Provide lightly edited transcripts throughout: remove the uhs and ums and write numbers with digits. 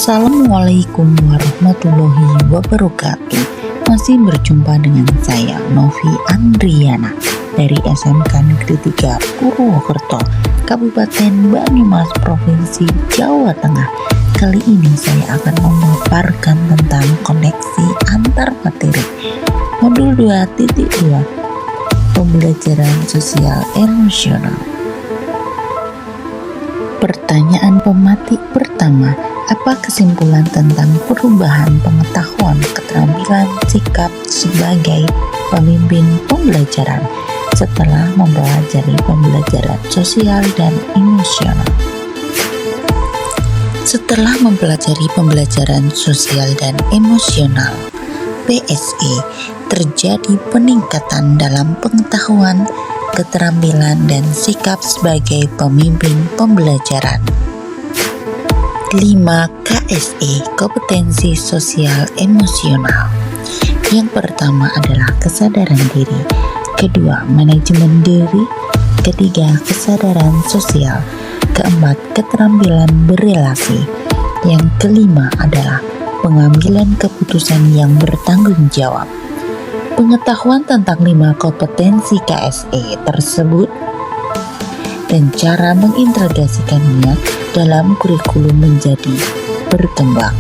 Assalamualaikum warahmatullahi wabarakatuh. Masih berjumpa dengan saya Novi Andriana dari SMK Negeri 3 Purwokerto, Kabupaten Banyumas, Provinsi Jawa Tengah. Kali ini saya akan memaparkan tentang koneksi antar materi modul 2.2 pembelajaran sosial emosional. Pertanyaan pematik pertama, apa kesimpulan tentang perubahan pengetahuan keterampilan sikap sebagai pemimpin pembelajaran setelah mempelajari pembelajaran sosial dan emosional? Setelah mempelajari pembelajaran sosial dan emosional (PSE), terjadi peningkatan dalam pengetahuan, keterampilan, dan sikap sebagai pemimpin pembelajaran. 5 KSE, kompetensi sosial emosional. Yang pertama adalah kesadaran diri, kedua manajemen diri, ketiga kesadaran sosial, keempat keterampilan berelasi, yang kelima adalah pengambilan keputusan yang bertanggung jawab. Pengetahuan tentang 5 kompetensi KSE tersebut dan cara mengintegrasikannya dalam kurikulum menjadi berkembang.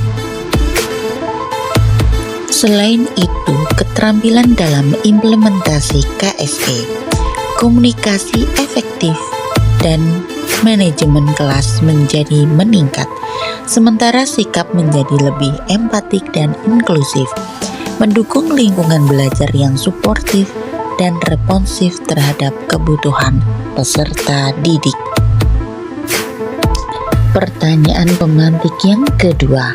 Selain itu, keterampilan dalam implementasi KSE, komunikasi efektif, dan manajemen kelas menjadi meningkat, sementara sikap menjadi lebih empatik dan inklusif, mendukung lingkungan belajar yang suportif dan responsif terhadap kebutuhan peserta didik. Pertanyaan pemantik yang kedua,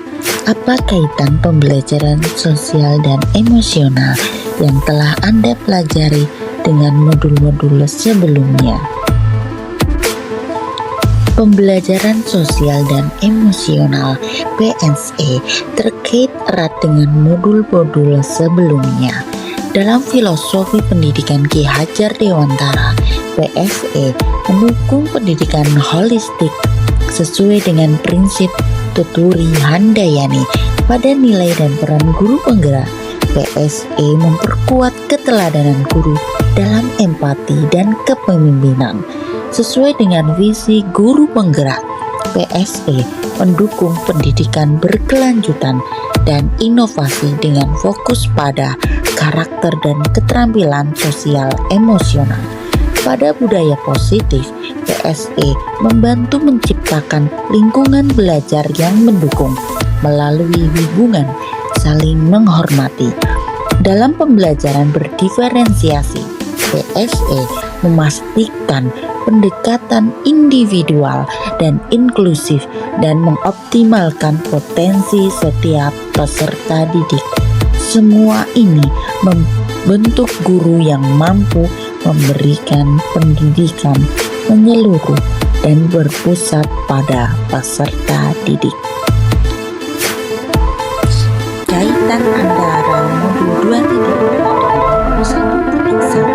apa kaitan pembelajaran sosial dan emosional yang telah Anda pelajari dengan modul-modul sebelumnya? Pembelajaran sosial dan emosional (PSE) terkait erat dengan modul-modul sebelumnya. Dalam filosofi pendidikan Ki Hajar Dewantara, PSE mendukung pendidikan holistik sesuai dengan prinsip Tuturi Handayani pada nilai dan peran guru penggerak. PSE memperkuat keteladanan guru dalam empati dan kepemimpinan. Sesuai dengan visi guru penggerak, PSE mendukung pendidikan berkelanjutan dan inovasi dengan fokus pada karakter dan keterampilan sosial emosional. Pada budaya positif, PSE membantu menciptakan lingkungan belajar yang mendukung melalui hubungan saling menghormati. Dalam pembelajaran berdiferensiasi, PSE memastikan pendekatan individual dan inklusif dan mengoptimalkan potensi setiap peserta didik. Semua ini membentuk guru yang mampu memberikan pendidikan menyeluruh dan berpusat pada peserta didik. Kaitan antara modul 2.2 dengan modul 1.1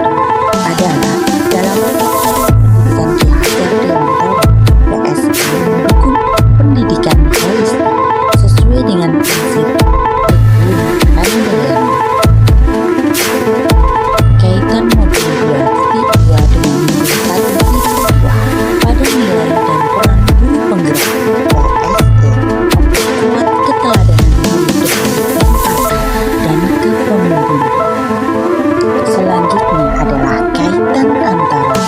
adalah dalam pendidikan Ki Hajar Dewantara, PSE mendukung pendidikan holistik sesuai dengan prinsip Tuturi Handayani. Kaitan modul 2.2 dengan modul 1.2 pada nilai dan peran guru penggerak, PSE memperkuat keteladanan guru dengan empati dan kepemimpinan. Selanjutnya adalah kaitan antara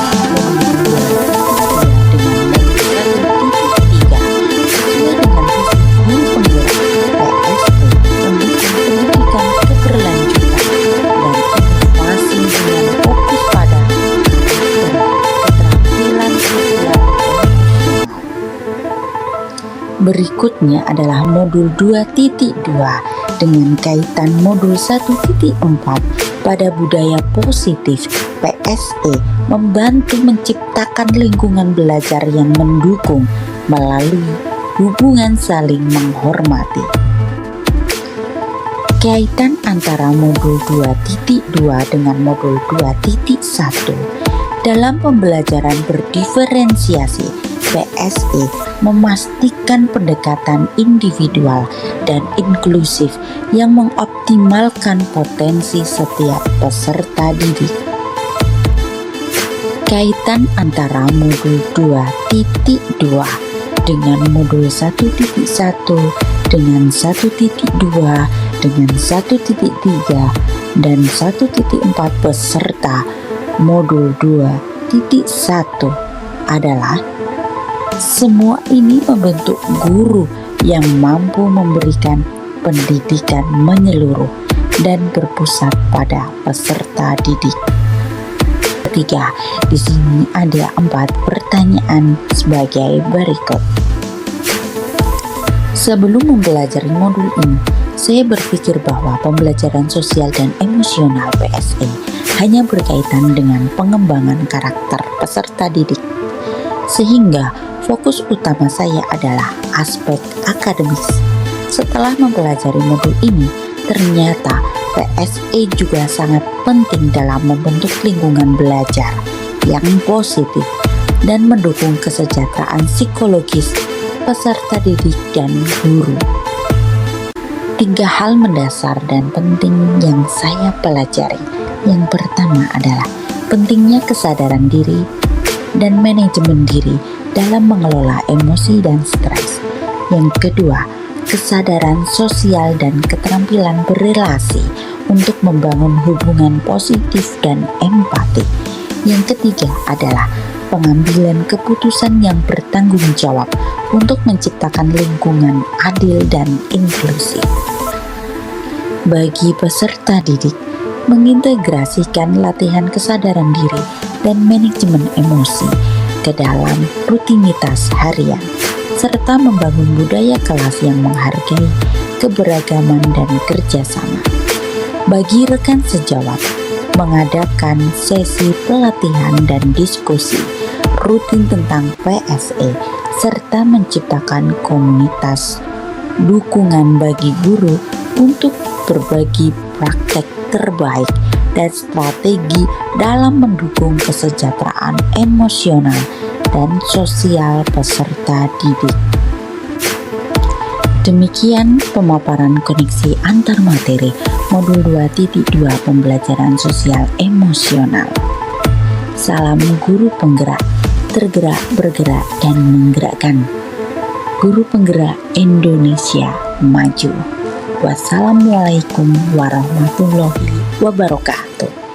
modul 2.2 dengan modul 1.3 sesuai dengan visi guru penggerak. PSE mendukung pendidikan keberlanjutan dan inovasi dengan fokus pada keterampilan sosial emosional. Berikutnya adalah modul 2.2 dengan kaitan modul 1.4 pada budaya positif. PSE membantu menciptakan lingkungan belajar yang mendukung melalui hubungan saling menghormati. Kaitan antara modul 2.2 dengan modul 2.1 dalam pembelajaran berdiferensiasi, PSE memastikan pendekatan individual dan inklusif yang mengoptimalkan potensi setiap peserta didik. Kaitan antara modul 2.2 dengan modul 1.1 dengan 1.2 dengan 1.3 dan 1.4 peserta modul 2.1 adalah semua ini membentuk guru yang mampu memberikan pendidikan menyeluruh dan berpusat pada peserta didik. Ketiga, di sini ada 4 pertanyaan sebagai berikut. Sebelum mempelajari modul ini, saya berpikir bahwa pembelajaran sosial dan emosional PSE hanya berkaitan dengan pengembangan karakter peserta didik, sehingga fokus utama saya adalah aspek akademis. Setelah mempelajari modul ini, ternyata PSE juga sangat penting dalam membentuk lingkungan belajar yang positif dan mendukung kesejahteraan psikologis peserta didik dan guru. 3 hal mendasar dan penting yang saya pelajari. Yang pertama adalah pentingnya kesadaran diri dan manajemen diri dalam mengelola emosi dan stres. Yang kedua, kesadaran sosial dan keterampilan berelasi untuk membangun hubungan positif dan empati. Yang ketiga adalah pengambilan keputusan yang bertanggung jawab untuk menciptakan lingkungan adil dan inklusif. Bagi peserta didik, mengintegrasikan latihan kesadaran diri dan manajemen emosi ke dalam rutinitas harian, serta membangun budaya kelas yang menghargai keberagaman dan kerjasama. Bagi rekan sejawat, mengadakan sesi pelatihan dan diskusi rutin tentang PSE serta menciptakan komunitas dukungan bagi guru untuk berbagi praktek terbaik dan strategi dalam mendukung kesejahteraan emosional dan sosial peserta didik. Demikian pemaparan koneksi antar materi modul 2.2 pembelajaran sosial emosional. Salam guru penggerak, tergerak, bergerak, dan menggerakkan. Guru penggerak Indonesia maju. Wassalamualaikum warahmatullahi wabarakatuh.